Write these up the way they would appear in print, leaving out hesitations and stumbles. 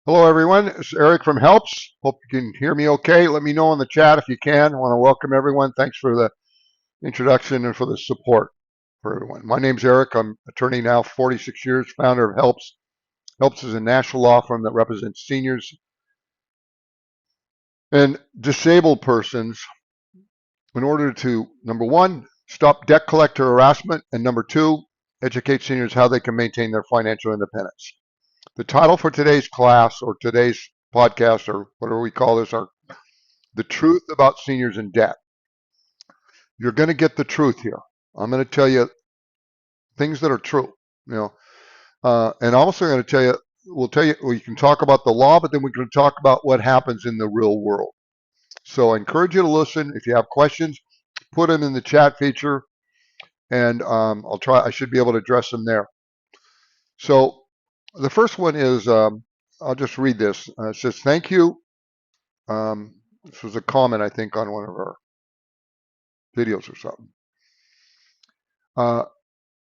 Hello, everyone. It's Eric from Helps. Hope you can hear me okay. Let me know in the chat if you can. I want to welcome everyone. Thanks for the introduction and for the support for everyone. My name's Eric. I'm attorney now, 46 years, founder of Helps. Helps is a national law firm that represents seniors and disabled persons in order to, number one, stop debt collector harassment, and number two, educate seniors how they can maintain their financial independence. The title for today's class or today's podcast or whatever we call this are the truth about seniors in debt. You're going to get the truth here. I'm going to tell you things that are true, and I'm also going to tell you, we can talk about the law, but then we can talk about what happens in the real world. So I encourage you to listen. If you have questions, put them in the chat feature, and I should be able to address them there. So the first one is, I'll just read this. It says, thank you. This was a comment, I think, on one of our videos or something.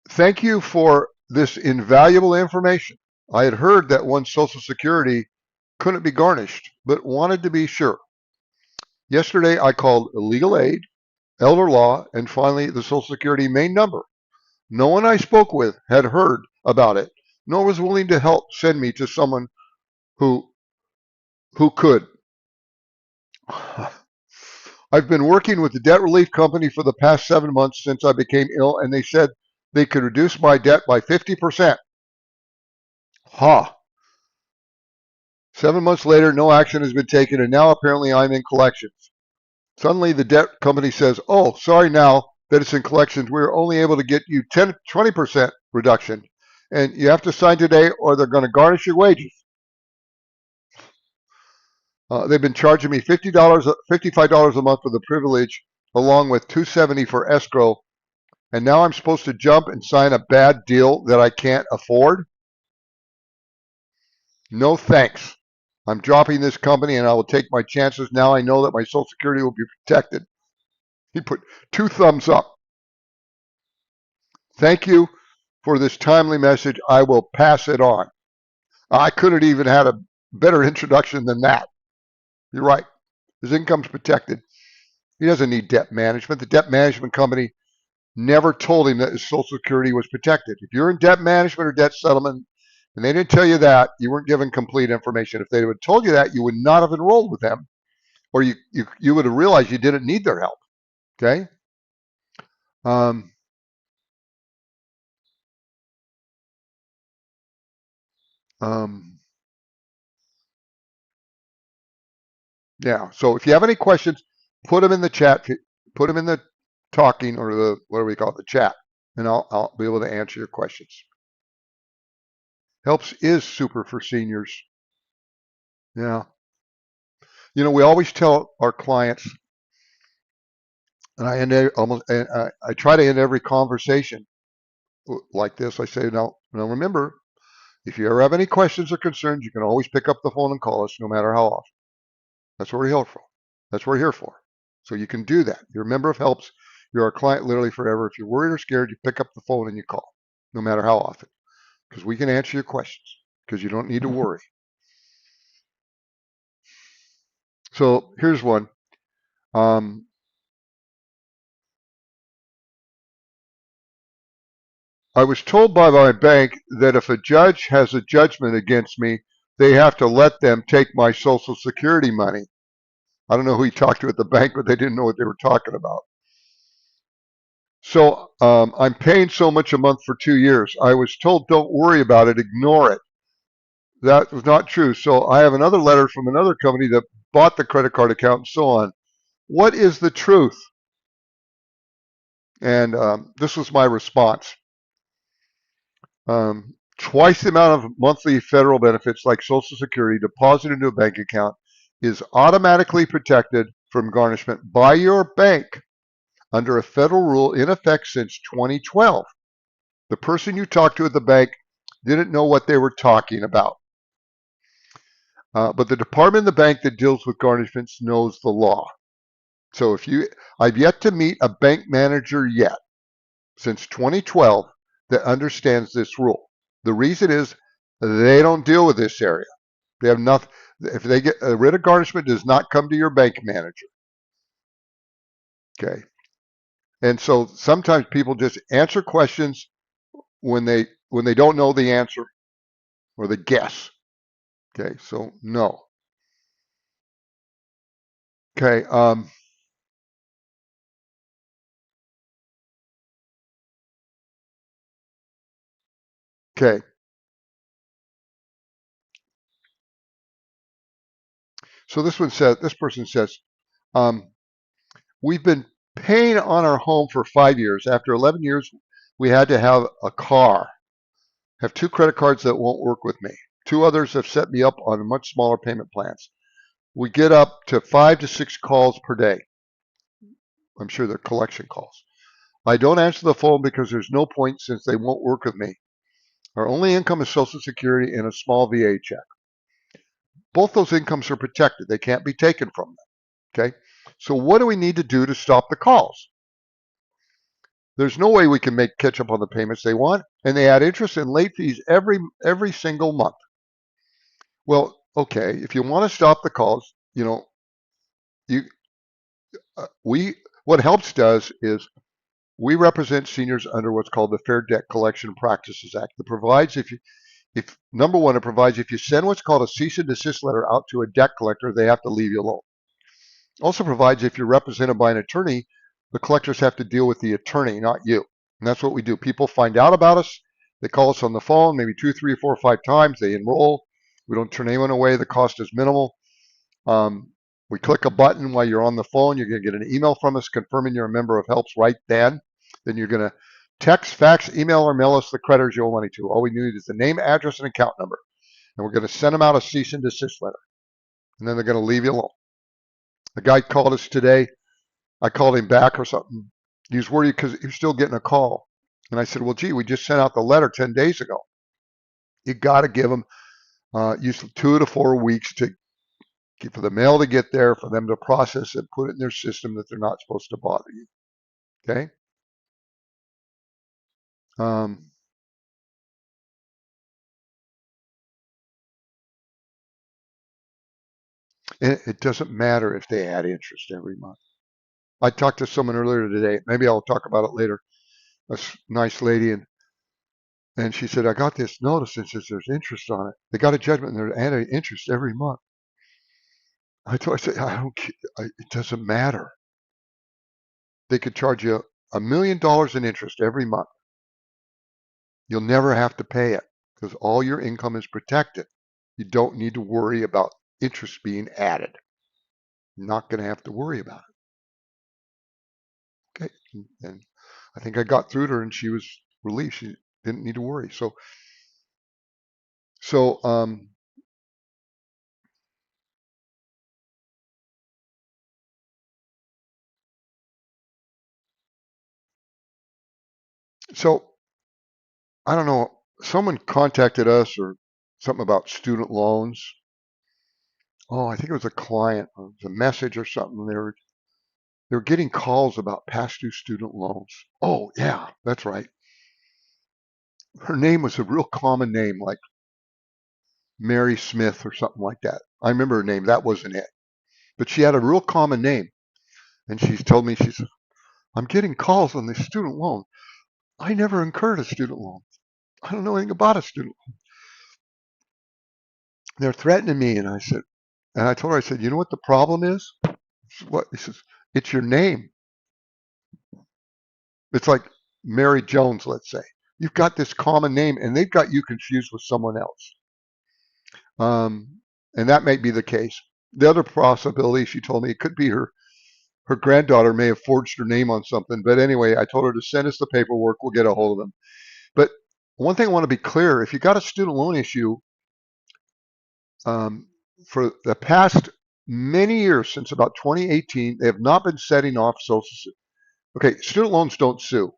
Thank you for this invaluable information. I had heard that one's Social Security couldn't be garnished, but wanted to be sure. Yesterday, I called legal aid, elder law, and finally the Social Security main number. No one I spoke with had heard about it, nor was willing to help send me to someone who could. I've been working with the debt relief company for the past 7 months since I became ill, and they said they could reduce my debt by 50%. Ha! 7 months later, no action has been taken, and now apparently I'm in collections. Suddenly, the debt company says, oh, sorry, now that it's in collections, we're only able to get you 20% reduction, and you have to sign today or they're going to garnish your wages. They've been charging me $55 a month for the privilege, along with $270 for escrow, and now I'm supposed to jump and sign a bad deal that I can't afford? No thanks. I'm dropping this company and I will take my chances. Now I know that my Social Security will be protected. He put 2 thumbs up. Thank you for this timely message. I will pass it on. I couldn't even had a better introduction than that. You're right. His income's protected. He doesn't need debt management. The debt management company never told him that his Social Security was protected. If you're in debt management or debt settlement and they didn't tell you that, you weren't given complete information. If they would have told you that, you would not have enrolled with them, or you would have realized you didn't need their help. Okay? Yeah. So if you have any questions, put them in the chat. Put them in the talking or the what do we call it, the chat, and I'll be able to answer your questions. Helps is super for seniors. Yeah. We always tell our clients, and I try to end every conversation like this. I say, now remember, if you ever have any questions or concerns, you can always pick up the phone and call us, no matter how often. That's what we're here for. That's what we're here for. So you can do that. You're a member of Helps. You're our client literally forever. If you're worried or scared, you pick up the phone and you call, no matter how often, because we can answer your questions, because you don't need to worry. So here's one. I was told by my bank that if a judge has a judgment against me, they have to let them take my Social Security money. I don't know who he talked to at the bank, but they didn't know what they were talking about. So I'm paying so much a month for 2 years. I was told, don't worry about it, ignore it. That was not true. So I have another letter from another company that bought the credit card account and so on. What is the truth? And this was my response. Twice the amount of monthly federal benefits like Social Security deposited into a bank account is automatically protected from garnishment by your bank under a federal rule in effect since 2012. The person you talked to at the bank didn't know what they were talking about. But the department in the bank that deals with garnishments knows the law. So I've yet to meet a bank manager yet since 2012 that understands this rule. The reason is they don't deal with this area. They have nothing. If they get a writ of garnishment, does not come to your bank manager. Okay. And so sometimes people just answer questions when they don't know the answer or they guess. Okay. So no. Okay. Okay. So this person says, um, we've been paying on our home for 5 years. After 11 years, we had to have a car. Have two credit cards that won't work with me. Two others have set me up on much smaller payment plans. We get up to 5 to 6 calls per day. I'm sure they're collection calls. I don't answer the phone because there's no point since they won't work with me. Our only income is Social Security and a small VA check. Both those incomes are protected. They can't be taken from them. Okay. So what do we need to do to stop the calls? There's no way we can make catch up on the payments they want, and they add interest and late fees every single month. Well, okay, if you want to stop the calls, you we what helps does is we represent seniors under what's called the Fair Debt Collection Practices Act. That provides if number one, it provides if you send what's called a cease and desist letter out to a debt collector, they have to leave you alone. Also provides if you're represented by an attorney, the collectors have to deal with the attorney, not you. And that's what we do. People find out about us. They call us on the phone, maybe 2, 3, 4, 5 times. They enroll. We don't turn anyone away. The cost is minimal. We click a button while you're on the phone. You're going to get an email from us confirming you're a member of HELPS right then. Then you're going to text, fax, email, or mail us the creditors you owe money to. All we need is the name, address, and account number. And we're going to send them out a cease and desist letter. And then they're going to leave you alone. The guy called us today. I called him back or something. He was worried because he was still getting a call. And I said, well, gee, we just sent out the letter 10 days ago. You got to give them usually 2 to 4 weeks for the mail to get there, for them to process it, put it in their system that they're not supposed to bother you. Okay? Um, and it doesn't matter if they add interest every month. I talked to someone earlier today. Maybe I'll talk about it later. A nice lady, and she said, I got this notice and says there's interest on it. They got a judgment and they're adding interest every month. I said, I don't. It doesn't matter. They could charge you $1 million in interest every month. You'll never have to pay it because all your income is protected. You don't need to worry about interest being added. You're not going to have to worry about it. Okay. And I think I got through to her and she was relieved. She didn't need to worry. So, so I don't know. Someone contacted us or something about student loans. Oh, I think it was a client. It was a message or something. They were getting calls about past due student loans. Oh, yeah, that's right. Her name was a real common name, like Mary Smith or something like that. I remember her name. That wasn't it. But she had a real common name. And she's told me, she said, I'm getting calls on this student loan. I never incurred a student loan. I don't know anything about a student loan. They're threatening me. And I told her, I said, you know what the problem is? What? He says, it's your name. It's like Mary Jones, let's say. You've got this common name and they've got you confused with someone else. And that may be the case. The other possibility, she told me, it could be her granddaughter may have forged her name on something. But anyway, I told her to send us the paperwork. We'll get a hold of them. But one thing I want to be clear, if you got a student loan issue, for the past many years, since about 2018, they have not been setting off Social Security. Okay, student loans don't sue.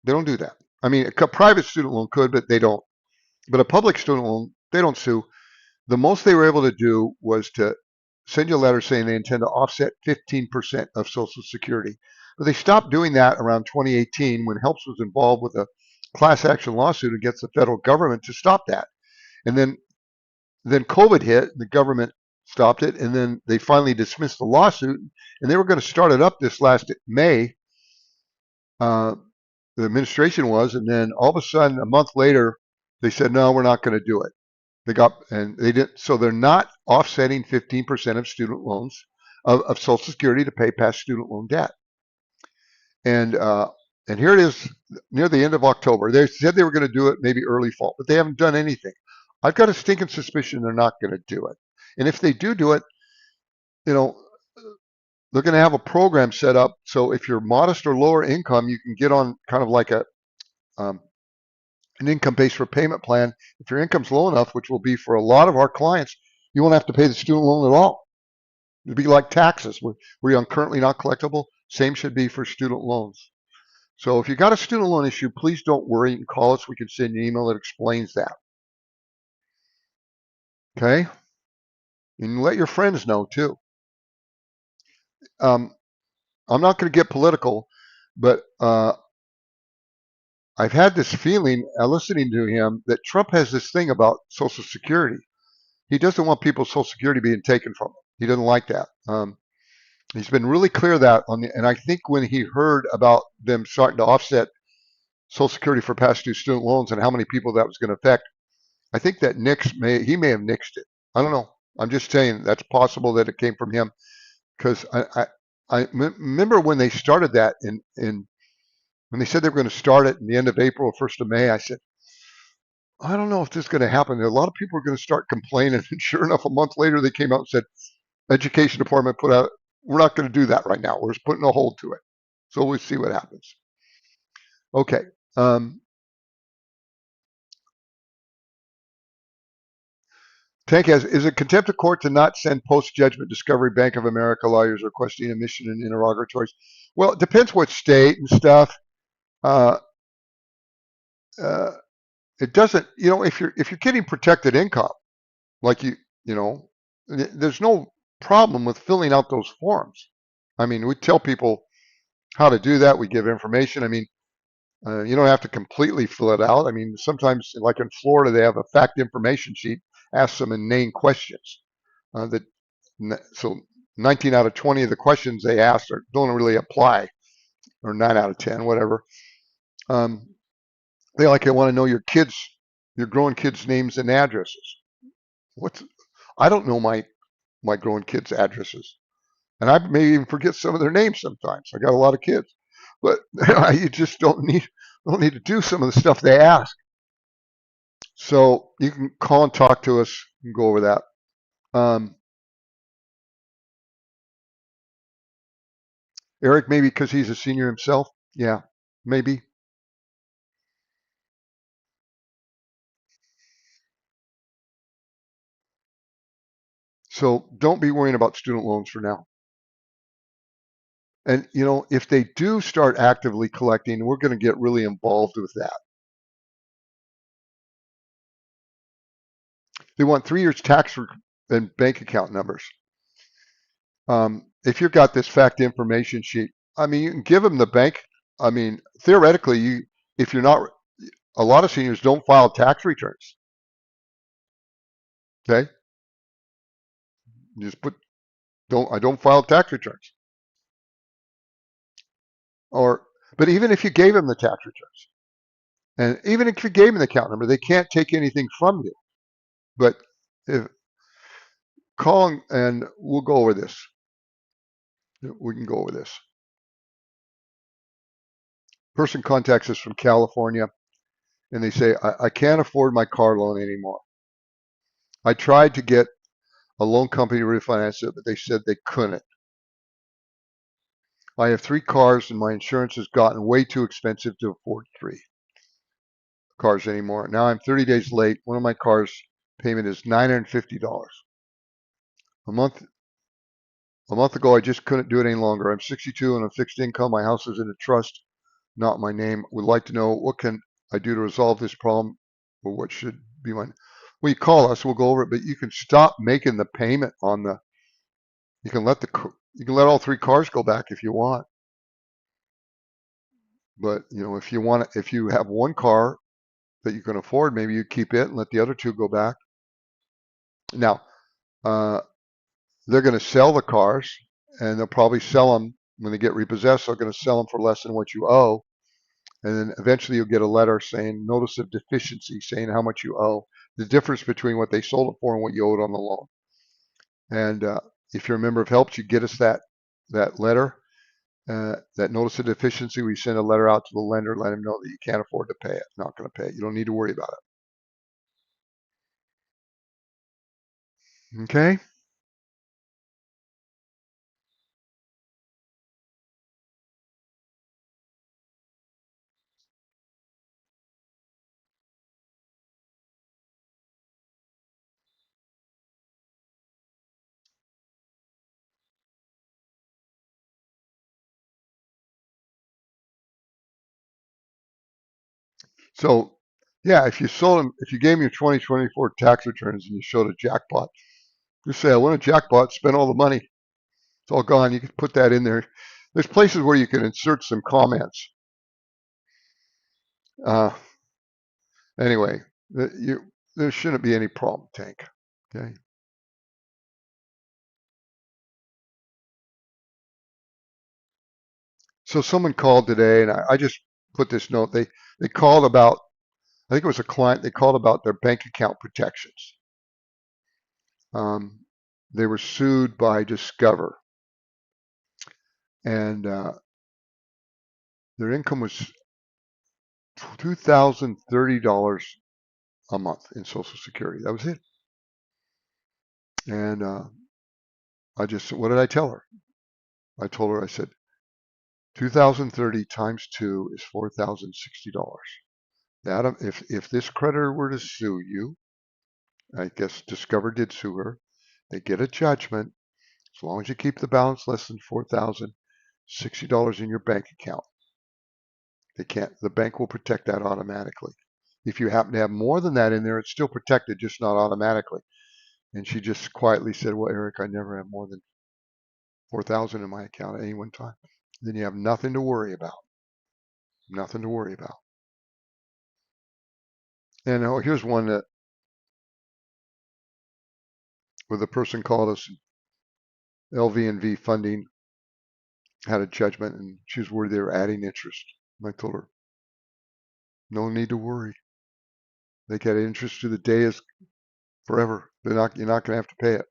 They don't do that. I mean, a private student loan could, but they don't. But a public student loan, they don't sue. The most they were able to do was to send you a letter saying they intend to offset 15% of Social Security. But they stopped doing that around 2018 when HELPS was involved with a class action lawsuit against the federal government to stop that. And then Then COVID hit, and the government stopped it, and then they finally dismissed the lawsuit, and they were going to start it up this last May. Uh, the administration was, and then all of a sudden, a month later, they said, no, we're not going to do it. They didn't, so they're not offsetting 15% of student loans of Social Security to pay past student loan debt. And here it is near the end of October. They said they were going to do it maybe early fall, but they haven't done anything. I've got a stinking suspicion they're not going to do it. And if they do it, you know, they're going to have a program set up so if you're modest or lower income, you can get on kind of like um, an income-based repayment plan. If your income's low enough, which will be for a lot of our clients, you won't have to pay the student loan at all. It'd be like taxes, where you're currently not collectible. Same should be for student loans. So if you got a student loan issue, please don't worry. You can call us. We can send you an email that explains that. Okay? And let your friends know too. I'm not going to get political, but I've had this feeling, listening to him, that Trump has this thing about Social Security. He doesn't want people's Social Security being taken from him. He doesn't like that. He's been really clear that and I think when he heard about them starting to offset Social Security for past due student loans and how many people that was going to affect, I think that he may have nixed it. I don't know. I'm just saying that's possible that it came from him because I remember when they started that when they said they were going to start it in the end of April, 1st of May. I said, I don't know if this is going to happen. A lot of people are going to start complaining, and sure enough, a month later they came out and said, Education Department put out, we're not going to do that right now. We're just putting a hold to it. So we'll see what happens. Okay. Tank has, is it contempt of court to not send post-judgment discovery Bank of America lawyers requesting admission and interrogatories? Well, it depends what state and stuff. Uh, uh, it doesn't, if you're getting protected income, like there's no problem with filling out those forms. I mean, we tell people how to do that. We give information. I mean, you don't have to completely fill it out. I mean, sometimes, like in Florida, they have a fact information sheet, ask some inane questions. That so 19 out of 20 of the questions they asked don't really apply, or 9 out of 10, whatever. They want to know your growing kids' names and addresses. What's I don't know my growing kids' addresses, and I may even forget some of their names sometimes. I got a lot of kids, but you just don't need to do some of the stuff they ask. So you can call and talk to us and go over that. Eric, maybe because he's a senior himself. Yeah, maybe. So don't be worrying about student loans for now. And if they do start actively collecting, we're going to get really involved with that. They want 3 years tax and bank account numbers. If you've got this fact information sheet, I mean, you can give them the bank. I mean, theoretically, if you're not, a lot of seniors don't file tax returns. Okay, you just I don't file tax returns. But even if you gave them the tax returns, and even if you gave them the account number, they can't take anything from you. But if call and we'll go over this. We can go over this. Person contacts us from California, and they say, I can't afford my car loan anymore. I tried to get a loan company to refinance it, but they said they couldn't. I have 3 cars, and my insurance has gotten way too expensive to afford 3 cars anymore. Now I'm 30 days late. One of my cars' payment is $950 a month. A month ago, I just couldn't do it any longer. I'm 62 and on fixed income. My house is in a trust, not my name. Would like to know what can I do to resolve this problem, or what should be my. Well, you call us, we'll go over it. But you can stop making the payment on the. You can let all 3 cars go back if you want. But if you have one car that you can afford, maybe you keep it and let the other 2 go back. Now, uh, they're going to sell the cars, and they'll probably sell them when they get repossessed. They're going to sell them for less than what you owe, and then eventually you'll get a letter saying notice of deficiency, saying how much you owe, the difference between what they sold it for and what you owed on the loan. And if you're a member of HELPS, you get us that letter, that notice of deficiency. We send a letter out to the lender, let them know that you can't afford to pay it, not going to pay it. You don't need to worry about it. Okay. So, yeah, if you sold them, if you gave me your 2024 tax returns and you showed a jackpot, just say, I won a jackpot, spent all the money, it's all gone. You can put that in there. There's places where you can insert some comments. Uh, anyway, there shouldn't be any problem, Tank. Okay. So someone called today, and I just put this note. They called about, I think it was a client. They called about their bank account protections. Um, they were sued by Discover, and their income was $2,030 a month in Social Security. That was it. And what did I tell her? I told her, I said, 2030 times two is $4,060. That if this creditor were to sue you, I guess Discover did sue her. They get a judgment as long as you keep the balance less than $4,060 in your bank account. They can't. The bank will protect that automatically. If you happen to have more than that in there, it's still protected, just not automatically. And she just quietly said, "Well, Eric, I never have more than 4,000 in my account at any one time." Then you have nothing to worry about. Nothing to worry about. And here's one that where the person called us, LV&V Funding had a judgment, and she was worried they were adding interest. And I told her, no need to worry. They get interest to the day is forever. You're not going to have to pay it.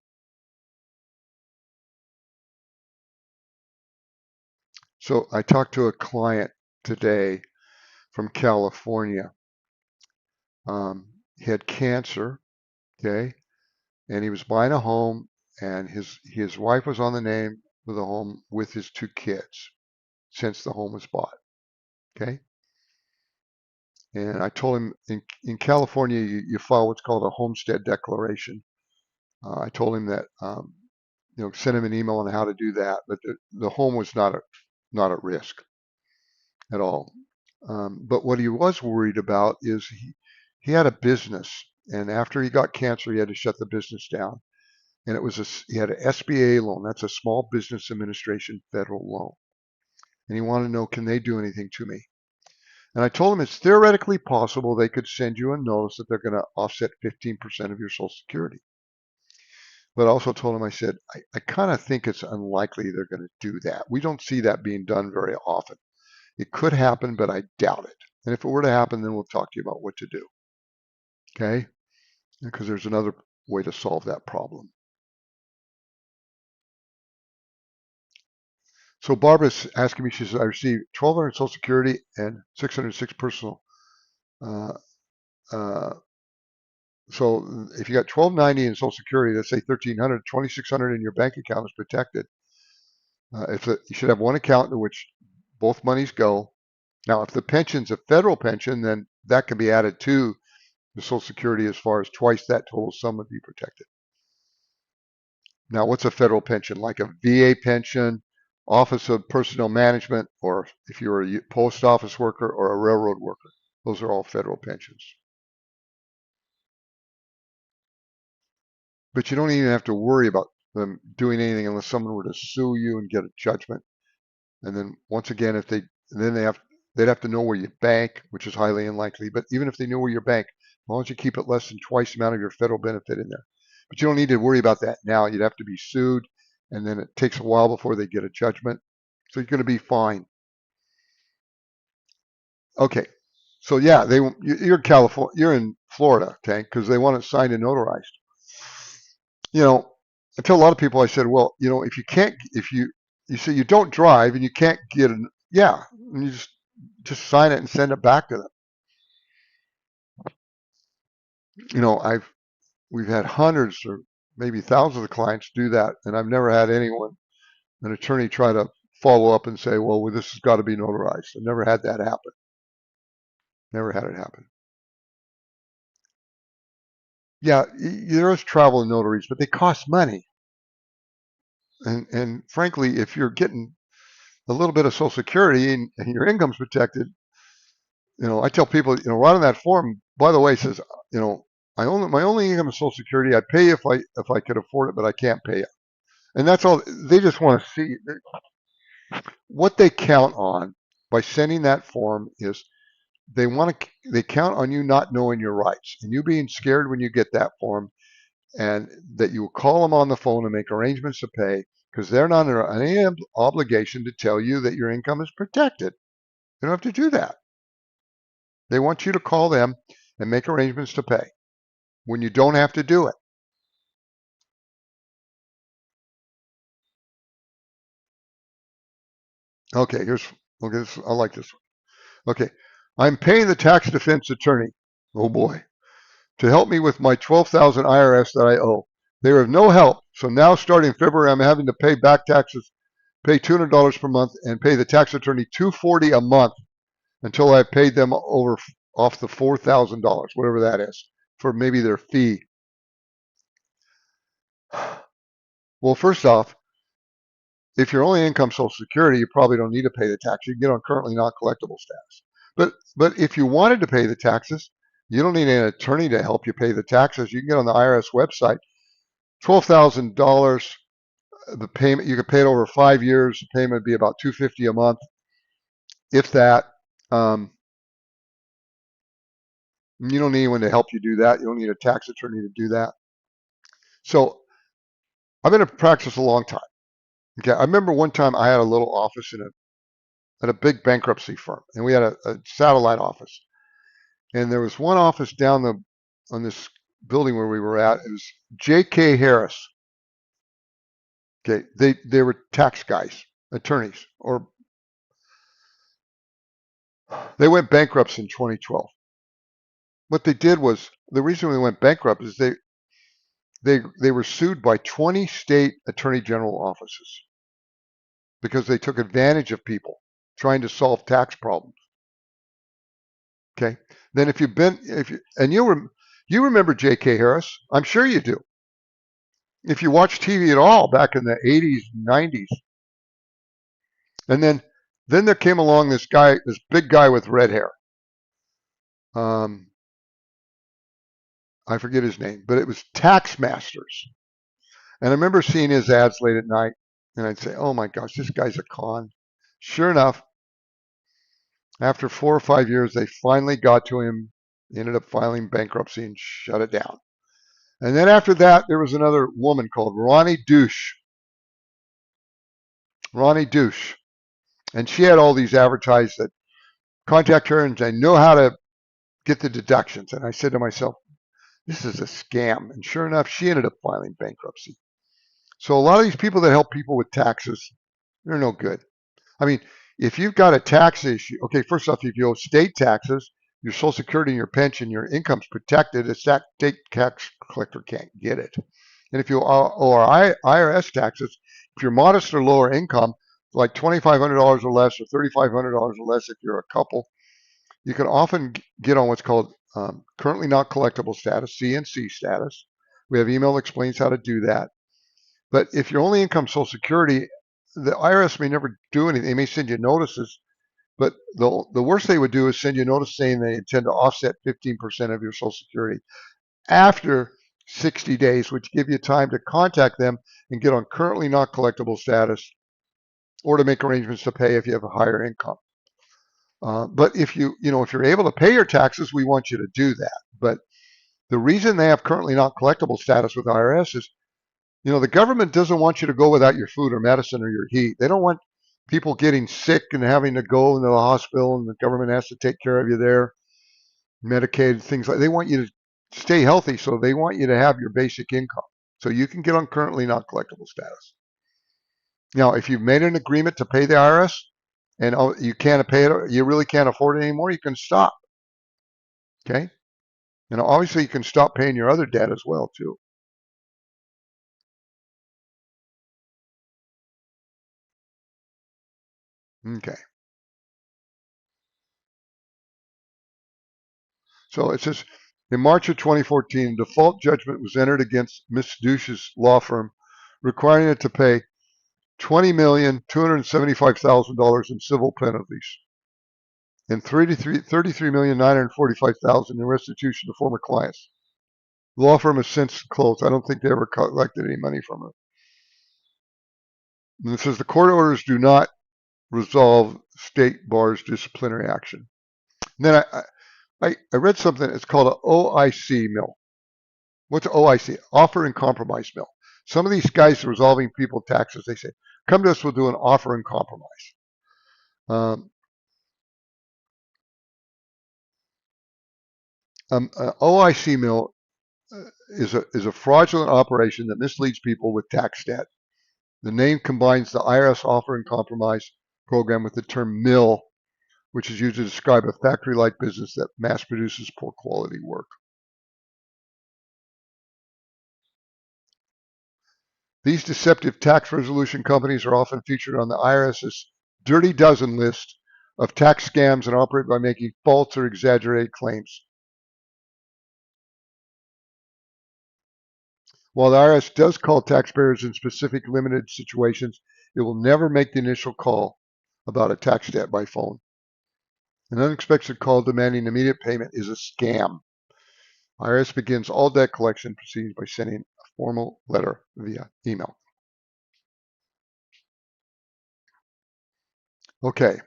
So I talked to a client today from California. He had cancer, okay, and he was buying a home, and his wife was on the name of the home with his two kids since the home was bought, okay. And I told him in California you file what's called a homestead declaration. I told him that send him an email on how to do that, but the home was not at risk at all. But what he was worried about is he had a business, and after he got cancer, he had to shut the business down. And he had an SBA loan. That's a Small Business Administration federal loan. And he wanted to know, can they do anything to me? And I told him it's theoretically possible they could send you a notice that they're going to offset 15% of your Social Security. But I also told him, I said, I kind of think it's unlikely they're going to do that. We don't see that being done very often. It could happen, but I doubt it. And if it were to happen, then we'll talk to you about what to do. Okay? Because there's another way to solve that problem. So Barbara's asking me, she says, I received 1,200 Social Security and 606 personal. Uh, uh, so if you got 1,290 in Social Security, let's say 1,300, 2,600 in your bank account is protected. You should have one account in which both monies go. Now, if the pension's a federal pension, then that can be added to the Social Security as far as twice that total sum would be protected. Now, what's a federal pension? Like a VA pension, Office of Personnel Management, or if you're a post office worker or a railroad worker. Those are all federal pensions. But you don't even have to worry about them doing anything unless someone were to sue you and get a judgment. And then once again, if they then they'd have to know where you bank, which is highly unlikely. But even if they knew where you bank, as long as you keep it less than twice the amount of your federal benefit in there. But you don't need to worry about that now. You'd have to be sued, and then it takes a while before they get a judgment. So you're going to be fine. Okay. So yeah, you're in California, you're in Florida, Tank, because they want it signed and notarized. You know, I tell a lot of people, I said, well, if you can't, if you say you don't drive and you can't get an, yeah, and you just sign it and send it back to them. We've had hundreds or maybe thousands of clients do that, and I've never had an attorney try to follow up and say, well, this has got to be notarized. I've never had that happen. Never had it happen. Yeah, there is travel and notaries, but they cost money. And frankly, if you're getting a little bit of Social Security and your income's protected, I tell people, right on that form, by the way, it says, my only income is Social Security. I pay if I could afford it, but I can't pay it. And that's all. They just want to see what they count on by sending that form is they count on you not knowing your rights and you being scared when you get that form, and that you will call them on the phone and make arrangements to pay, because they're not under any obligation to tell you that your income is protected. They don't have to do that. They want you to call them and make arrangements to pay when you don't have to do it. Okay, I like this one. Okay, I'm paying the tax defense attorney. Oh boy. To help me with my 12,000 IRS that I owe. They are of no help, so now starting February, I'm having to pay back taxes, pay $200 per month, and pay the tax attorney $240 a month until I've paid them off the $4,000, whatever that is, for maybe their fee. Well, first off, if your only income Social Security, you probably don't need to pay the tax. You can get on currently not collectible status. But if you wanted to pay the taxes, you don't need an attorney to help you pay the taxes. You can get on the IRS website. $12,000, the payment, you could pay it over 5 years. The payment would be about $250 a month, if that. Um, you don't need anyone to help you do that. You don't need a tax attorney to do that. So I've been in practice a long time. Okay, I remember one time I had a little office at a big bankruptcy firm, and we had a satellite office. And there was one office on this building where we were at. It was J.K. Harris. Okay, they were tax guys, attorneys, or they went bankrupt in 2012. What they did was, the reason we went bankrupt is they were sued by 20 state attorney general offices because they took advantage of people trying to solve tax problems. Okay, then you remember J.K. Harris, I'm sure you do. If you watch TV at all back in the 80s, 90s, and then there came along this big guy with red hair. I forget his name, but it was Tax Masters. And I remember seeing his ads late at night, and I'd say, oh my gosh, this guy's a con. Sure enough, after 4 or 5 years, they finally got to him. He ended up filing bankruptcy and shut it down. And then after that, there was another woman called Ronnie Douche. Ronnie Douche. And she had all these advertised that contact her and I know how to get the deductions. And I said to myself, this is a scam. And sure enough, she ended up filing bankruptcy. So a lot of these people that help people with taxes, they're no good. I mean, if you've got a tax issue, okay, first off, if you owe state taxes, your Social Security and your pension, your income's protected. A state tax collector can't get it. And if you owe IRS taxes, if you're modest or lower income, like $2,500 or less, or $3,500 or less if you're a couple, you can often get on what's called currently not collectible status, CNC status. We have email that explains how to do that. But if your only income Social Security, the IRS may never do anything. They may send you notices, but the worst they would do is send you a notice saying they intend to offset 15% of your Social Security after 60 days, which give you time to contact them and get on currently not collectible status, or to make arrangements to pay if you have a higher income. But if you're able to pay your taxes, we want you to do that. But The reason they have currently not collectible status with IRS is, the government doesn't want you to go without your food or medicine or your heat. They don't want people getting sick and having to go into the hospital and the government has to take care of you there, Medicaid, things like. They want you to stay healthy, so they want you to have your basic income. So you can get on currently not collectible status. Now, if you've made an agreement to pay the IRS and you can't pay it, you really can't afford it anymore, you can stop. Okay? And obviously you can stop paying your other debt as well, too. Okay. So it says, in March of 2014, default judgment was entered against Ms. Douche's law firm, requiring it to pay $20,275,000 in civil penalties and $33,945,000 in restitution to former clients. The law firm has since closed. I don't think they ever collected any money from her. And it says the court orders do not resolve state bar's disciplinary action. And then I read something. It's called an OIC mill. What's OIC? Offer and compromise mill. Some of these guys are resolving people taxes. They say, come to us, we'll do an offer and compromise. OIC mill is a fraudulent operation that misleads people with tax debt. The name combines the IRS offer and compromise program with the term mill, which is used to describe a factory-like business that mass produces poor quality work. These deceptive tax resolution companies are often featured on the IRS's Dirty Dozen list of tax scams and operate by making false or exaggerated claims. While the IRS does call taxpayers in specific limited situations, it will never make the initial call about a tax debt by phone. An unexpected call demanding immediate payment is a scam. IRS begins all debt collection proceedings by sending a formal letter via email. Okay,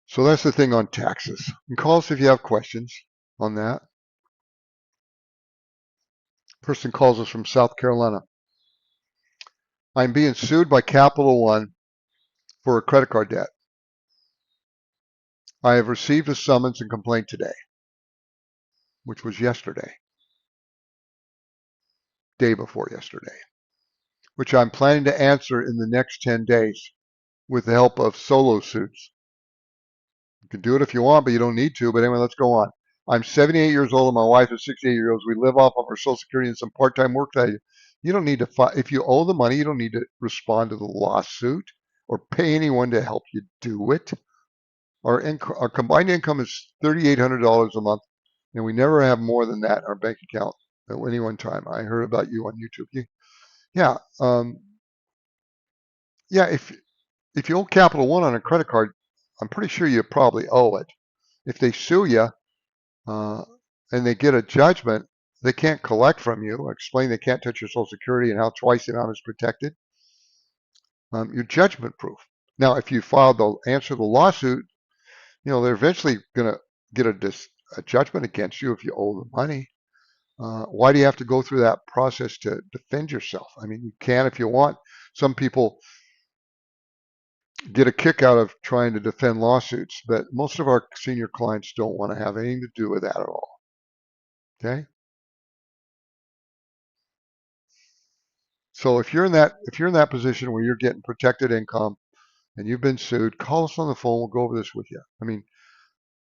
so that's the thing on taxes. And call us if you have questions on that. Person calls us from South Carolina. I'm being sued by Capital One for a credit card debt. I have received a summons and complaint today, which was yesterday, day before yesterday, which I'm planning to answer in the next 10 days with the help of solo suits. You can do it if you want, but you don't need to. But anyway, let's go on. I'm 78 years old and my wife is 68 years old. We live off of our Social Security and some part-time work that you don't need to, if you owe the money, you don't need to respond to the lawsuit or pay anyone to help you do it. Our combined income is $3,800 a month, and we never have more than that in our bank account at any one time. I heard about you on YouTube. Yeah, yeah. If you owe Capital One on a credit card, I'm pretty sure you probably owe it. If they sue you and they get a judgment, they can't collect from you. Explain they can't touch your Social Security and how twice the amount is protected. You're judgment proof. Now, if you answer the lawsuit, they're eventually going to get a judgment against you if you owe the money. Why do you have to go through that process to defend yourself? I mean, you can if you want. Some people get a kick out of trying to defend lawsuits, but most of our senior clients don't want to have anything to do with that at all. Okay? So if you're in that position where you're getting protected income and you've been sued, call us on the phone. We'll go over this with you. I mean,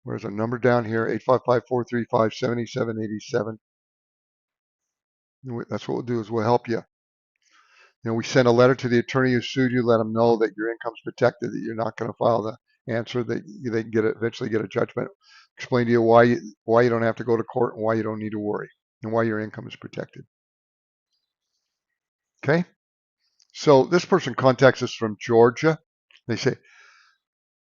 where's our number down here? 855-435-7787. That's what we'll do is we'll help you. We send a letter to the attorney who sued you, let them know that your income's protected, that you're not going to file the answer, that they can eventually get a judgment. Explain to you why you don't have to go to court and why you don't need to worry and why your income is protected. Okay? So this person contacts us from Georgia. They say,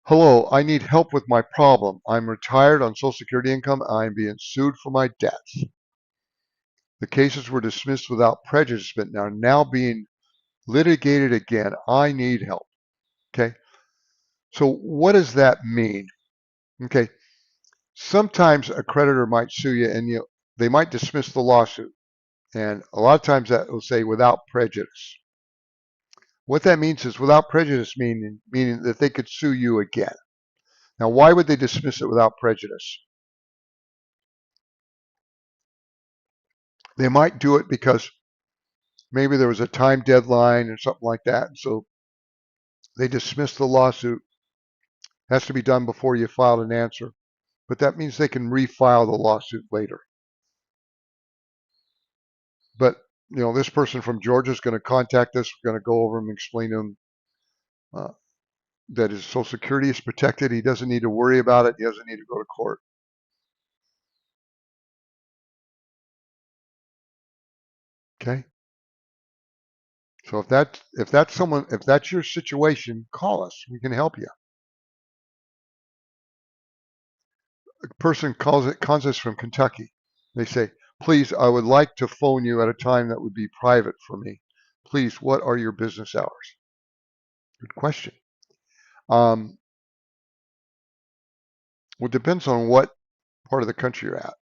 hello, I need help with my problem. I'm retired on Social Security income. I'm being sued for my debts. The cases were dismissed without prejudice, but are now being litigated again. I need help. Okay. So what does that mean? Okay. Sometimes a creditor might sue you, and they might dismiss the lawsuit. And a lot of times that will say without prejudice. What that means is without prejudice, meaning that they could sue you again. Now, why would they dismiss it without prejudice? They might do it because maybe there was a time deadline or something like that. So they dismiss the lawsuit. It has to be done before you filed an answer. But that means they can refile the lawsuit later. But this person from Georgia is going to contact us. We're going to go over and explain to him uh, that his Social Security is protected. He doesn't need to worry about it. He doesn't need to go to court. Okay. So if that's your situation, call us. We can help you. A person calls us from Kentucky. They say, please, I would like to phone you at a time that would be private for me. Please, what are your business hours? Good question. Well, it depends on what part of the country you're at.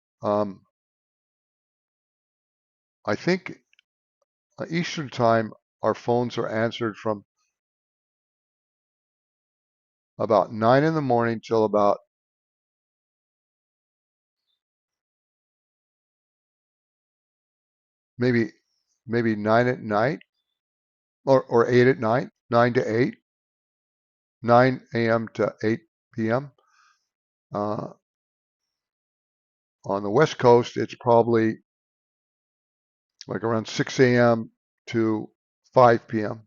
I think Eastern time, our phones are answered from about 9 in the morning till about maybe 9 at night, or 8 at night, 9 to 8, 9 a.m. to 8 p.m. Uh, on the West Coast, it's probably like around 6 a.m. to 5 p.m.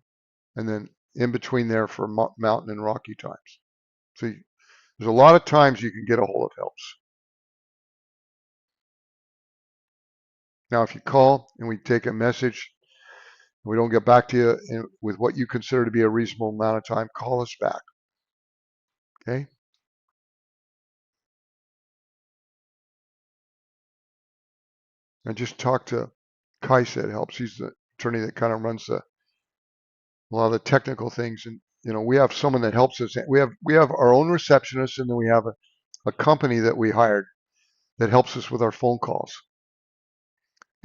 and then in between there for mountain and rocky times. So there's a lot of times you can get a hold of helps. Now, if you call and we take a message, and we don't get back to you with what you consider to be a reasonable amount of time, call us back. Okay? And just talk to Kaisa. It helps. He's the attorney that kind of runs a lot of the technical things. And we have someone that helps us. We have our own receptionist, and then we have a company that we hired that helps us with our phone calls.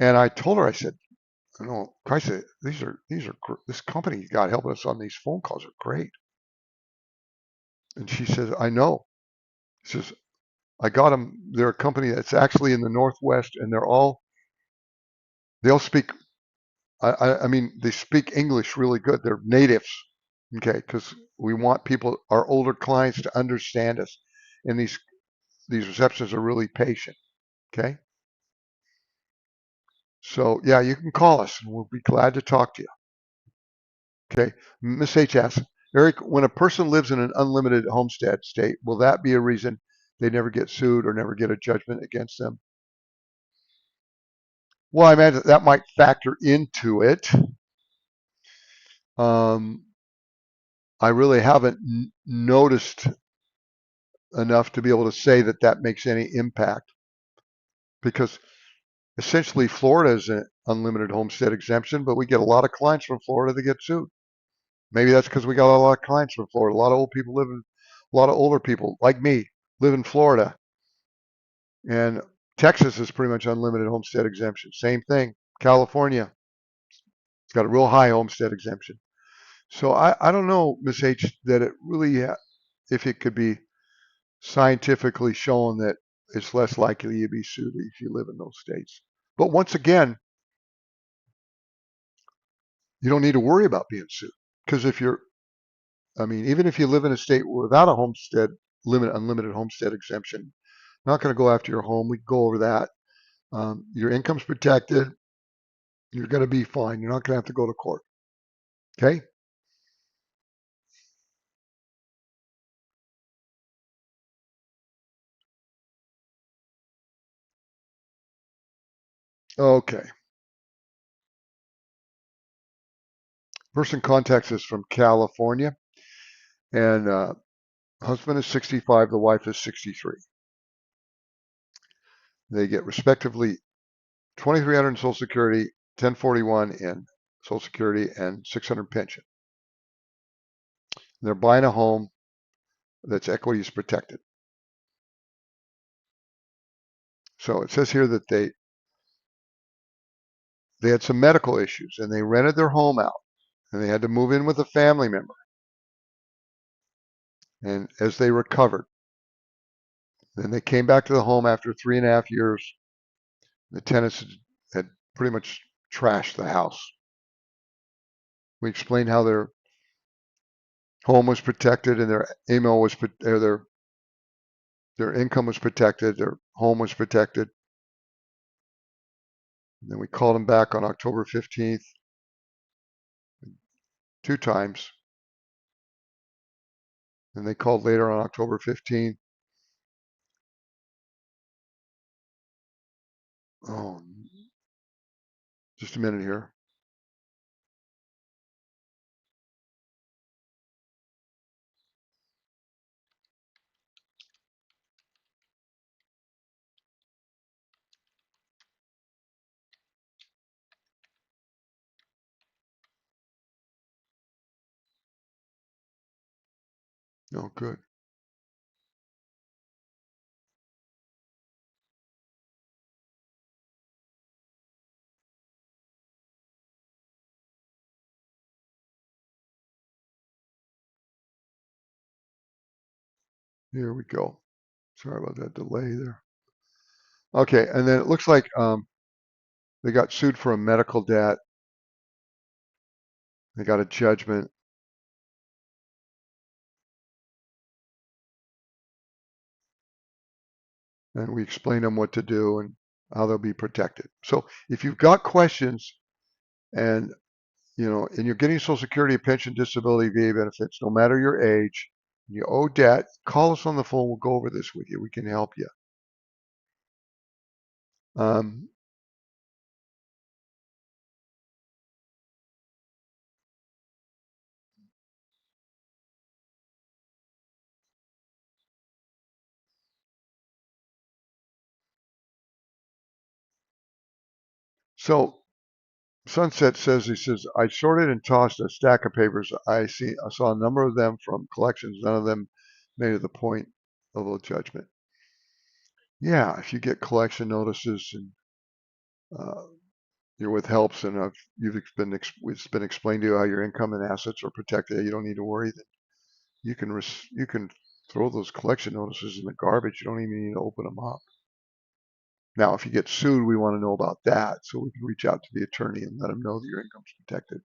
And I told her, I said, Kaisa, this company you got helping us on these phone calls are great. And she says, I know. She says, I got them. They're a company that's actually in the Northwest, and they'll speak. I mean, they speak English really good. They're natives, okay? Because we want our older clients, to understand us, and these receptionists are really patient, okay? So yeah, you can call us, and we'll be glad to talk to you. Okay, Miss H asks, Eric, when a person lives in an unlimited homestead state, will that be a reason they never get sued or never get a judgment against them? Well, I imagine that might factor into it. Um, I really haven't noticed enough to be able to say that makes any impact, because essentially Florida is an unlimited homestead exemption, but we get a lot of clients from Florida that get sued. Maybe that's because we got a lot of clients from Florida. A lot of a lot of older people like me live in Florida, and Texas is pretty much unlimited homestead exemption. Same thing. California, it's got a real high homestead exemption. So I don't know, Miss H, that it really, if it could be scientifically shown that it's less likely you'd be sued if you live in those states. But once again, you don't need to worry about being sued, because even if you live in a state without a unlimited homestead exemption, I'm not going to go after your home. We can go over that. Your income's protected. You're going to be fine. You're not going to have to go to court. Okay? Okay. Person contacts us from California, and husband is 65, the wife is 63. They get respectively 2,300 in Social Security, 1041 in Social Security, and 600 pension. They're buying a home that's equity is protected. So it says here that they had some medical issues and they rented their home out and they had to move in with a family member. And as they recovered, then they came back to the home after 3.5 years. The tenants had pretty much trashed the house. We explained how their home was protected and their email was, or their income was protected, their home was protected. And then we called them back on October 15th, 2 times. And they called later on October 15th. Oh, just a minute here. Oh, good. Here we go. Sorry about that delay there. Okay, and then it looks like they got sued for a medical debt. They got a judgment. And we explained them what to do and how they'll be protected. So if you've got questions and and you're getting Social Security, pension, disability, VA benefits, no matter your age, you owe debt, call us on the phone. We'll go over this with you. We can help you. Um, so Sunset says, he says, I sorted and tossed a stack of papers. I saw a number of them from collections. None of them made it the point of a judgment. Yeah, if you get collection notices and uh, you're with helps and it's been explained to you how your income and assets are protected, you don't need to worry. That you can throw those collection notices in the garbage. You don't even need to open them up. Now, if you get sued, we want to know about that so we can reach out to the attorney and let them know that your income's protected.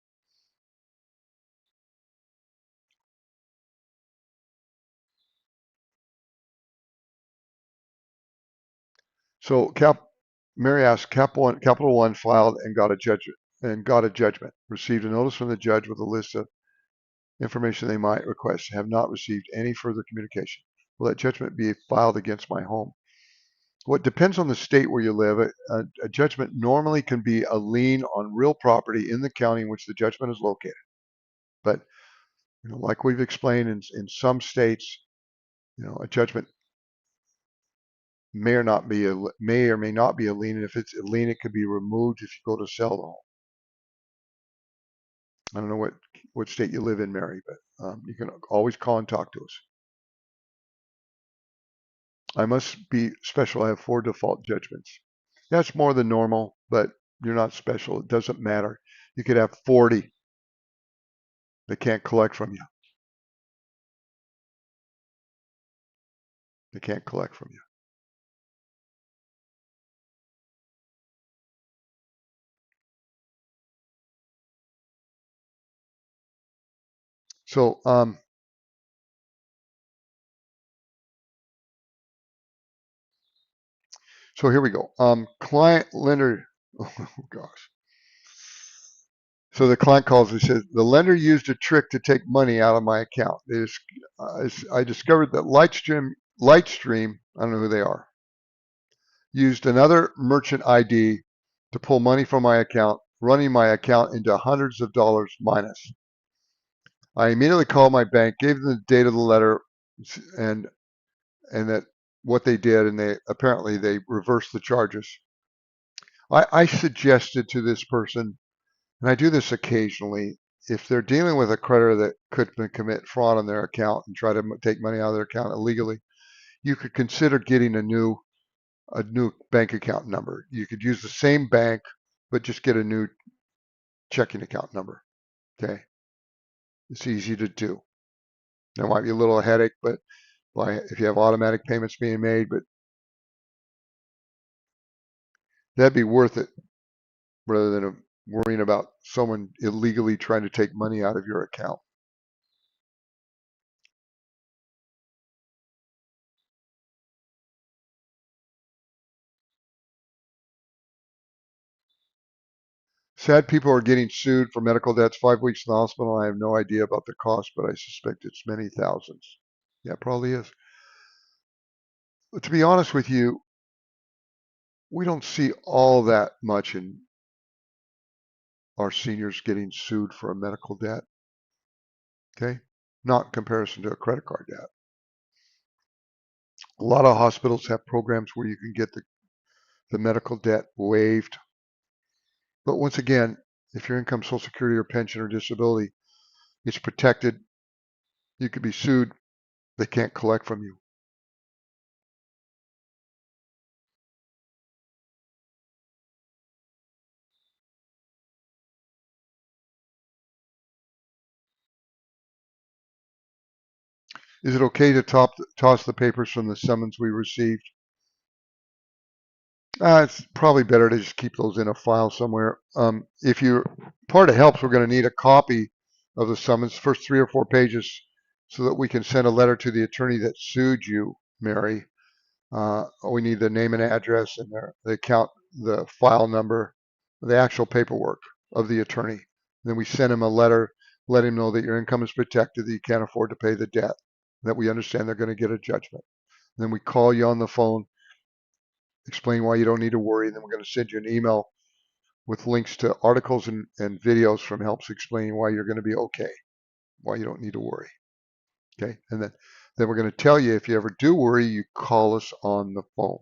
So Mary asked, Capital One filed and got a judgment. Received a notice from the judge with a list of information they might request. Have not received any further communication. Will that judgment be filed against my home? Well, it depends on the state where you live. A judgment normally can be a lien on real property in the county in which the judgment is located. But like we've explained in some states, a judgment may or may not be a lien. And if it's a lien, it could be removed if you go to sell the home. I don't know what state you live in, Mary, but you can always call and talk to us. I must be special. I have 4 default judgments. That's more than normal, but you're not special. It doesn't matter. You could have 40 that can't collect from you. They can't collect from you. So, so here we go. Client lender. Oh gosh. So the client calls and says the lender used a trick to take money out of my account. I discovered that Lightstream, I don't know who they are, used another merchant ID to pull money from my account, running my account into hundreds of dollars minus. I immediately called my bank, gave them the date of the letter, and that what they did, and they reversed the charges. I suggested to this person, and I do this occasionally, if they're dealing with a creditor that could commit fraud on their account and try to take money out of their account illegally, you could consider getting a new a new bank account number. You could use the same bank, but just get a new checking account number. Okay. It's easy to do. There might be a little headache, but if you have automatic payments being made, but that'd be worth it rather than worrying about someone illegally trying to take money out of your account. Sad people are getting sued for medical debts 5 weeks in the hospital. I have no idea about the cost, but I suspect it's many thousands. Yeah, it probably is. But to be honest with you, we don't see all that much in our seniors getting sued for a medical debt. Okay? Not in comparison to a credit card debt. A lot of hospitals have programs where you can get the medical debt waived. But once again, if your income, Social Security, or pension or disability, it's protected. You could be sued. They can't collect from you. Is it okay to toss the papers from the summons we received? It's probably better to just keep those in a file somewhere. If you're part of helps, we're going to need a copy of the summons, first 3 or 4 pages, so that we can send a letter to the attorney that sued you, Mary. We need the name and address and the account, the file number, the actual paperwork of the attorney. Then we send him a letter, let him know that your income is protected, that you can't afford to pay the debt, that we understand they're going to get a judgment. Then we call you on the phone, explain why you don't need to worry, and then we're going to send you an email with links to articles and videos from helps explaining why you're going to be okay, why you don't need to worry. Okay, and then we're going to tell you if you ever do worry, you call us on the phone,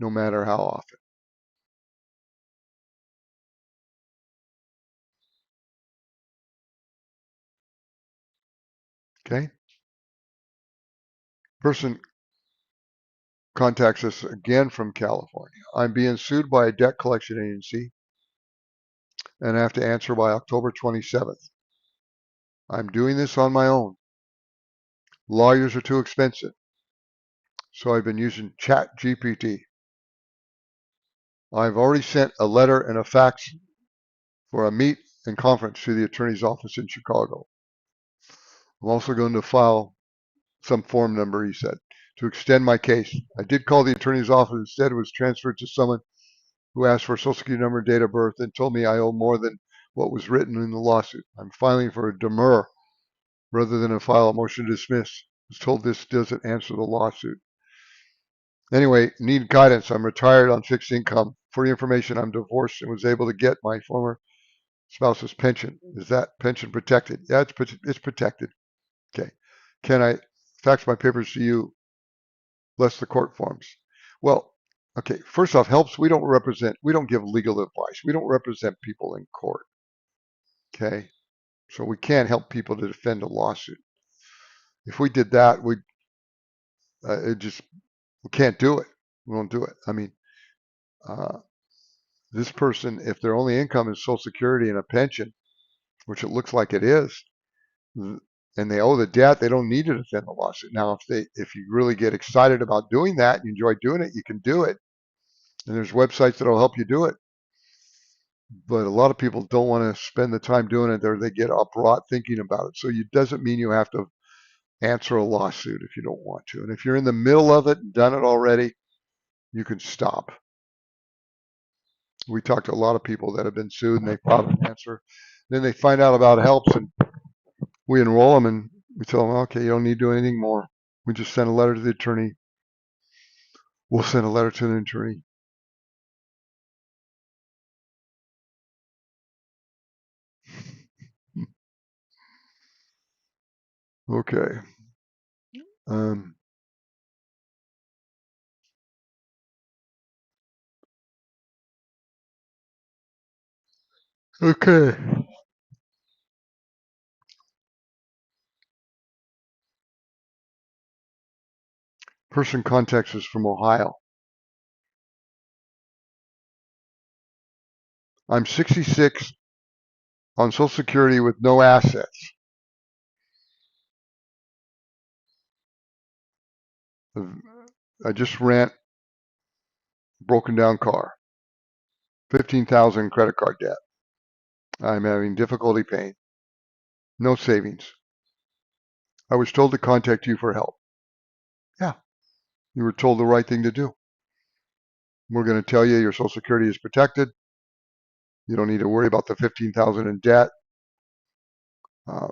no matter how often. Okay, person contacts us again from California. I'm being sued by a debt collection agency and I have to answer by October 27th. I'm doing this on my own. Lawyers are too expensive, so I've been using Chat GPT. I've already sent a letter and a fax for a meet and conference to the attorney's office in Chicago. I'm also going to file some form number, he said, to extend my case. I did call the attorney's office. Instead, it was transferred to someone who asked for a social security number and date of birth and told me I owe more than what was written in the lawsuit. I'm filing for a demur rather than a file a motion to dismiss. I was told this doesn't answer the lawsuit. Anyway, need guidance. I'm retired on fixed income. For your information, I'm divorced and was able to get my former spouse's pension. Is that pension protected? Yeah, it's protected. Okay. Can I fax my papers to you, less the court forms? Well, okay. First off, helps. We don't give legal advice. We don't represent people in court. Okay. So we can't help people to defend a lawsuit. If we did that, we can't do it. We won't do it. I mean, uh, this person, if their only income is Social Security and a pension, which it looks like it is, and they owe the debt, they don't need to defend the lawsuit. Now, if you really get excited about doing that and you enjoy doing it, you can do it. And there's websites that'll help you do it. But a lot of people don't want to spend the time doing it, or they get upraught thinking about it. So it doesn't mean you have to answer a lawsuit if you don't want to. And if you're in the middle of it and done it already, you can stop. We talked to a lot of people that have been sued and they filed an answer. Then they find out about helps and we enroll them and we tell them, okay, you don't need to do anything more. We just send a letter to the attorney. We'll send a letter to the attorney. Okay. Um, okay. Person contacts us from Ohio. I'm 66 on Social Security with no assets. I just rent a broken down car. 15,000 credit card debt. I'm having difficulty paying. No savings. I was told to contact you for help. Yeah, you were told the right thing to do. We're going to tell you your Social Security is protected. You don't need to worry about the 15,000 in debt. Uh,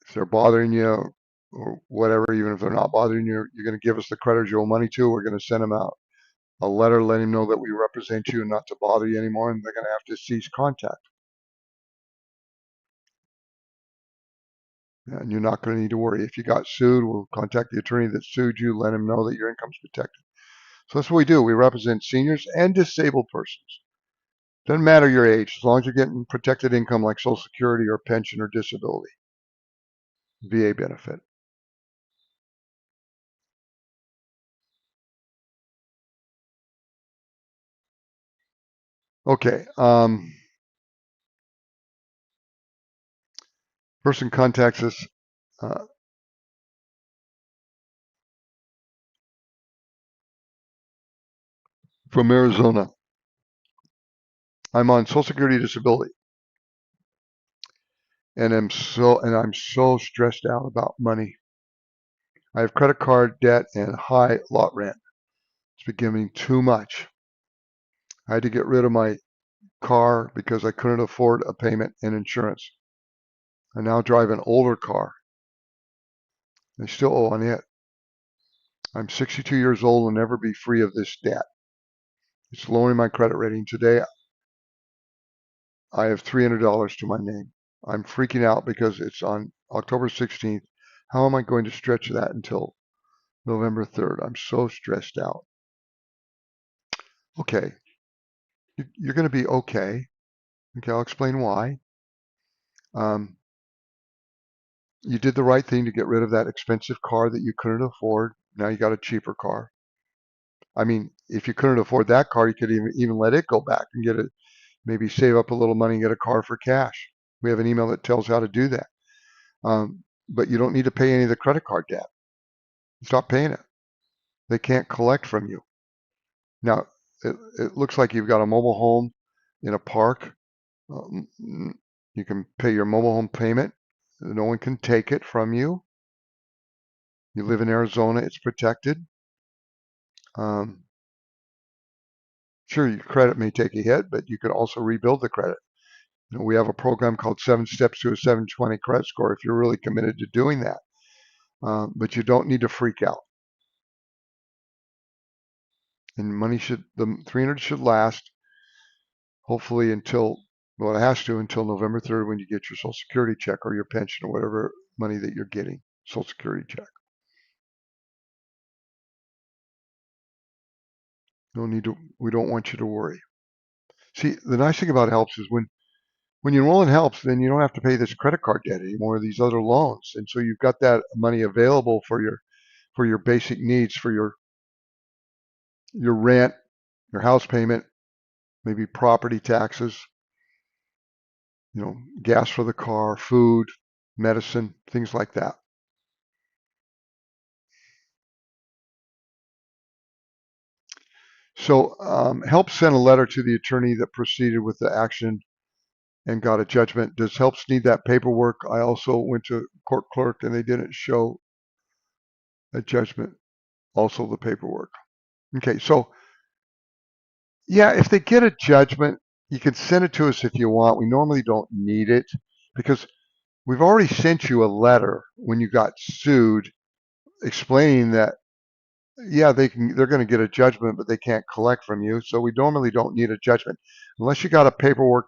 if they're bothering you or whatever, even if they're not bothering you, you're going to give us the creditors you owe money to. We're going to send them out a letter letting them know that we represent you and not to bother you anymore, and they're going to have to cease contact. And you're not going to need to worry. If you got sued, we'll contact the attorney that sued you, let him know that your income's protected. So that's what we do. We represent seniors and disabled persons. Doesn't matter your age, as long as you're getting protected income like Social Security or pension or disability, VA benefit. Okay. Person contacts us uh, from Arizona. I'm on Social Security disability, and I'm so stressed out about money. I have credit card debt and high lot rent. It's becoming too much. I had to get rid of my car because I couldn't afford a payment and insurance. I now drive an older car. I still owe on it. I'm 62 years old and will never be free of this debt. It's lowering my credit rating. Today, I have $300 to my name. I'm freaking out because it's on October 16th. How am I going to stretch that until November 3rd? I'm so stressed out. Okay, you're going to be okay. Okay, I'll explain why. Um, you did the right thing to get rid of that expensive car that you couldn't afford. Now you got a cheaper car. I mean, if you couldn't afford that car, you could even let it go back and get it, maybe save up a little money and get a car for cash. We have an email that tells how to do that. But you don't need to pay any of the credit card debt. Stop paying it. They can't collect from you. Now, it looks like you've got a mobile home in a park. Um, you can pay your mobile home payment. No one can take it from you. You live in Arizona, it's protected. Um, sure, your credit may take a hit, but you could also rebuild the credit. You know, we have a program called 7 Steps to a 720 credit score if you're really committed to doing that. But you don't need to freak out. And the 300 should last hopefully until, well, it has to until November 3rd when you get your Social Security check or your pension or whatever money that you're getting, Social Security check. No need to, we don't want you to worry. See, the nice thing about helps is when you enroll in helps, then you don't have to pay this credit card debt anymore, these other loans. And so you've got that money available for your basic needs, for your rent, your house payment, maybe property taxes, you know, gas for the car, food, medicine, things like that. So help send a letter to the attorney that proceeded with the action and got a judgment. Does helps need that paperwork? I also went to court clerk and they didn't show a judgment, also the paperwork. Okay, so yeah, if they get a judgment, you can send it to us if you want. We normally don't need it because we've already sent you a letter when you got sued explaining that yeah, they're going to get a judgment, but they can't collect from you. So we normally don't need a judgment unless you got a paperwork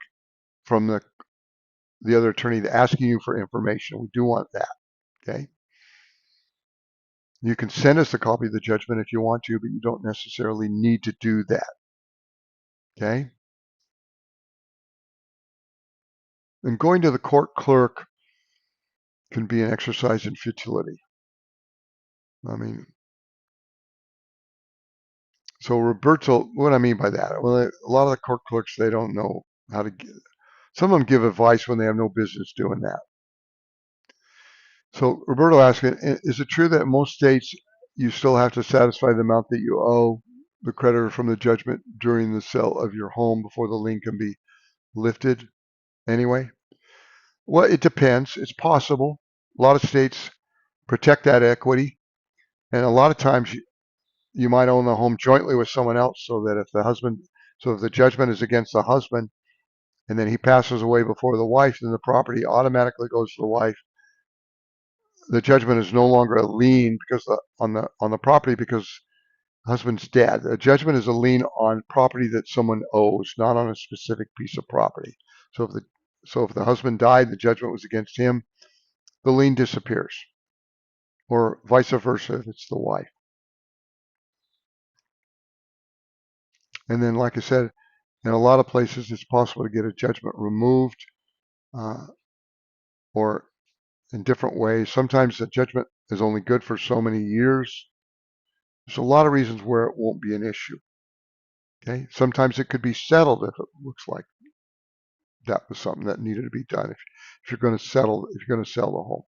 from the other attorney asking you for information. We do want that. Okay. You can send us a copy of the judgment if you want to, but you don't necessarily need to do that. Okay. And going to the court clerk can be an exercise in futility. I mean, so Roberto, what I mean by that? Well, a lot of the court clerks, they don't know how to get, some of them give advice when they have no business doing that. So Roberto asked, is it true that in most states you still have to satisfy the amount that you owe the creditor from the judgment during the sale of your home before the lien can be lifted anyway? Well, it depends. It's possible. A lot of states protect that equity, and a lot of times you might own the home jointly with someone else, so that if the judgment is against the husband and then he passes away before the wife, then the property automatically goes to the wife. The judgment is no longer a lien because on the property because the husband's dead. A judgment is a lien on property that someone owes, not on a specific piece of property. So if the husband died, the judgment was against him, the lien disappears, or vice versa if it's the wife. And then, like I said, in a lot of places, it's possible to get a judgment removed, uh, or in different ways. Sometimes the judgment is only good for so many years. There's a lot of reasons where it won't be an issue. Okay, sometimes it could be settled if it looks like that was something that needed to be done. If you're going to sell the home,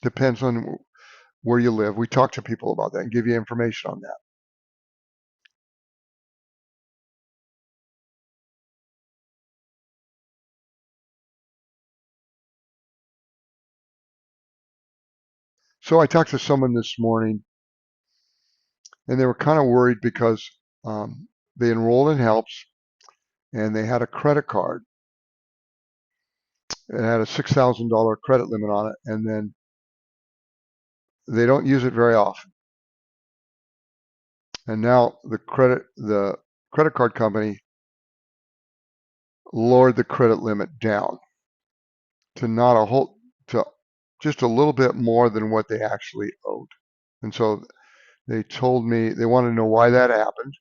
depends on where you live. We talk to people about that and give you information on that. So I talked to someone this morning, and they were kind of worried because they enrolled in helps and they had a credit card. It had a $6,000 credit limit on it, and then they don't use it very often. And now the credit card company lowered the credit limit down to not a whole to just a little bit more than what they actually owed. And so they told me they want to know why that happened.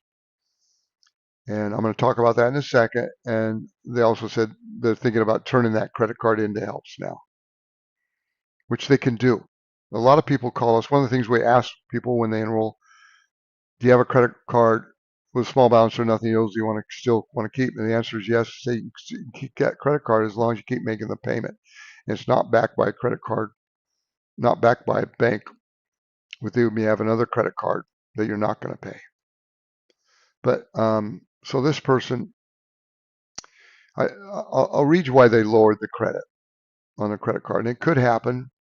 And I'm going to talk about that in a second. And they also said they're thinking about turning that credit card into helps now, which they can do. A lot of people call us. One of the things we ask people when they enroll, do you have a credit card with a small balance or nothing else you still want to keep? And the answer is yes. Say you can keep that credit card as long as you keep making the payment. And it's not backed by a credit card, not backed by a bank. With you have another credit card that you're not going to pay. But so this person, I'll read you why they lowered the credit on the credit card. And it could happen.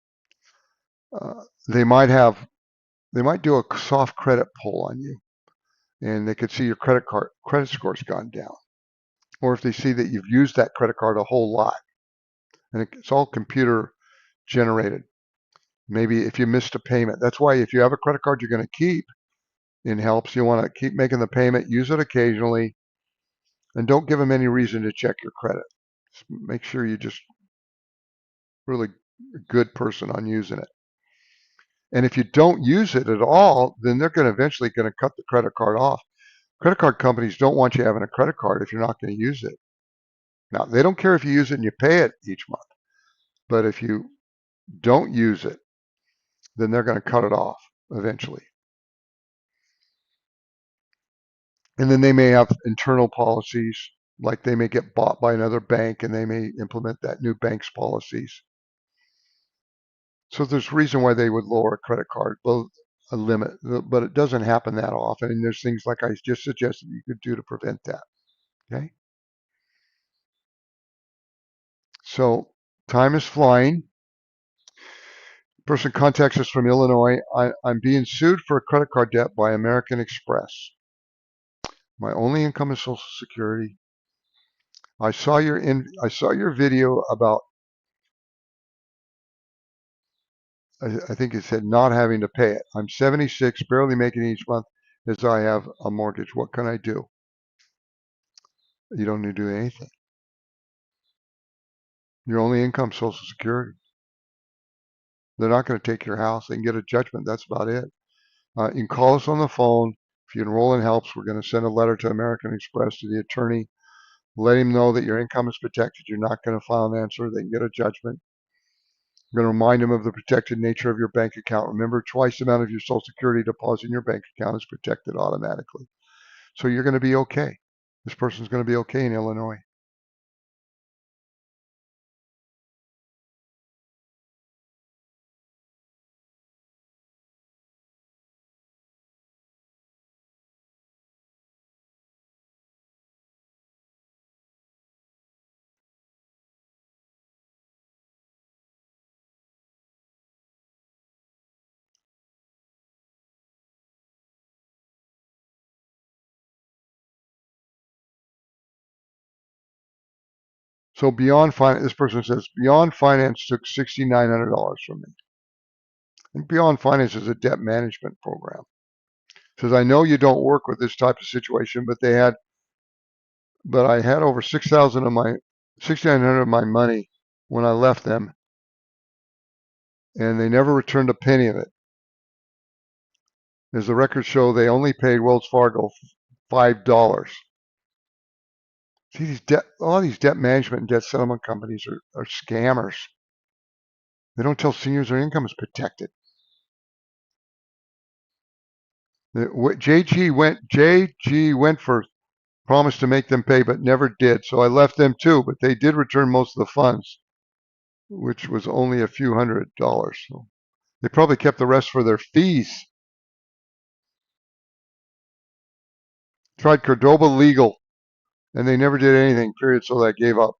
They might do a soft credit pull on you, and they could see your credit score's gone down. Or if they see that you've used that credit card a whole lot, and it's all computer generated. Maybe if you missed a payment, that's why if you have a credit card you're going to keep in helps, you want to keep making the payment, use it occasionally, and don't give them any reason to check your credit. Just make sure you're just really a good person on using it. And if you don't use it at all, then they're going to eventually cut the credit card off. Credit card companies don't want you having a credit card if you're not going to use it. Now, they don't care if you use it and you pay it each month. But if you don't use it, then they're going to cut it off eventually. And then they may have internal policies, like they may get bought by another bank and they may implement that new bank's policies. So there's reason why they would lower a credit card, both a limit, but it doesn't happen that often. And there's things like I just suggested you could do to prevent that. Okay. So time is flying. Person contacts us from Illinois. I'm being sued for a credit card debt by American Express. My only income is Social Security. I saw your video about, I think it said not having to pay it. I'm 76, barely making each month as I have a mortgage. What can I do? You don't need to do anything. Your only income is Social Security. They're not going to take your house. They can get a judgment. That's about it. You can call us on the phone. If you enroll in helps, we're going to send a letter to American Express to the attorney. Let him know that your income is protected. You're not going to file an answer. They can get a judgment. We're going to remind him of the protected nature of your bank account. Remember, twice the amount of your Social Security deposit in your bank account is protected automatically. So you're going to be okay. This person's going to be okay in Illinois. So Beyond Finance, this person says, Beyond Finance took $6,900 from me. And Beyond Finance is a debt management program. Says, I know you don't work with this type of situation, but I had over 6,900 of my money when I left them, and they never returned a penny of it. As the records show, they only paid Wells Fargo $5. See, a lot of these debt management and debt settlement companies are scammers. They don't tell seniors their income is protected. JG went for promised to make them pay, but never did. So I left them too, but they did return most of the funds, which was only a few $100s. So they probably kept the rest for their fees. Tried Cordoba Legal, and they never did anything, period, so I gave up.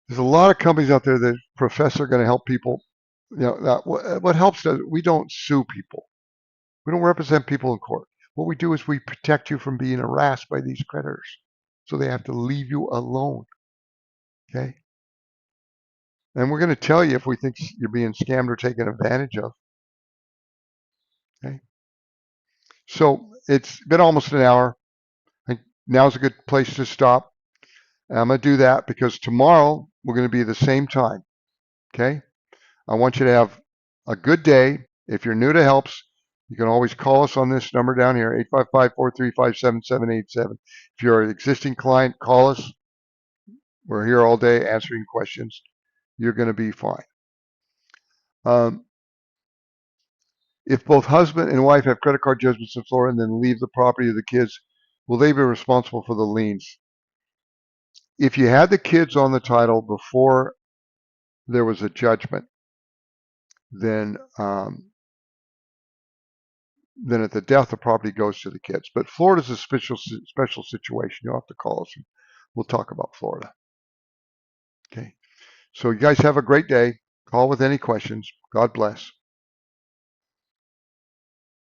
There's a lot of companies out there that profess are going to help people. What helps us, we don't sue people. We don't represent people in court. What we do is we protect you from being harassed by these creditors. So they have to leave you alone. Okay? And we're going to tell you if we think you're being scammed or taken advantage of. Okay? So it's been almost an hour. I think now's a good place to stop. And I'm going to do that because tomorrow we're going to be at the same time. Okay? I want you to have a good day. If you're new to Helps, you can always call us on this number down here, 855-435-7787. If you're an existing client, call us. We're here all day answering questions. You're going to be fine. If both husband and wife have credit card judgments in Florida and then leave the property of the kids, will they be responsible for the liens? If you had the kids on the title before there was a judgment, then at the death, the property goes to the kids. But Florida's a special situation. You'll have to call us and we'll talk about Florida. Okay. So you guys have a great day. Call with any questions. God bless.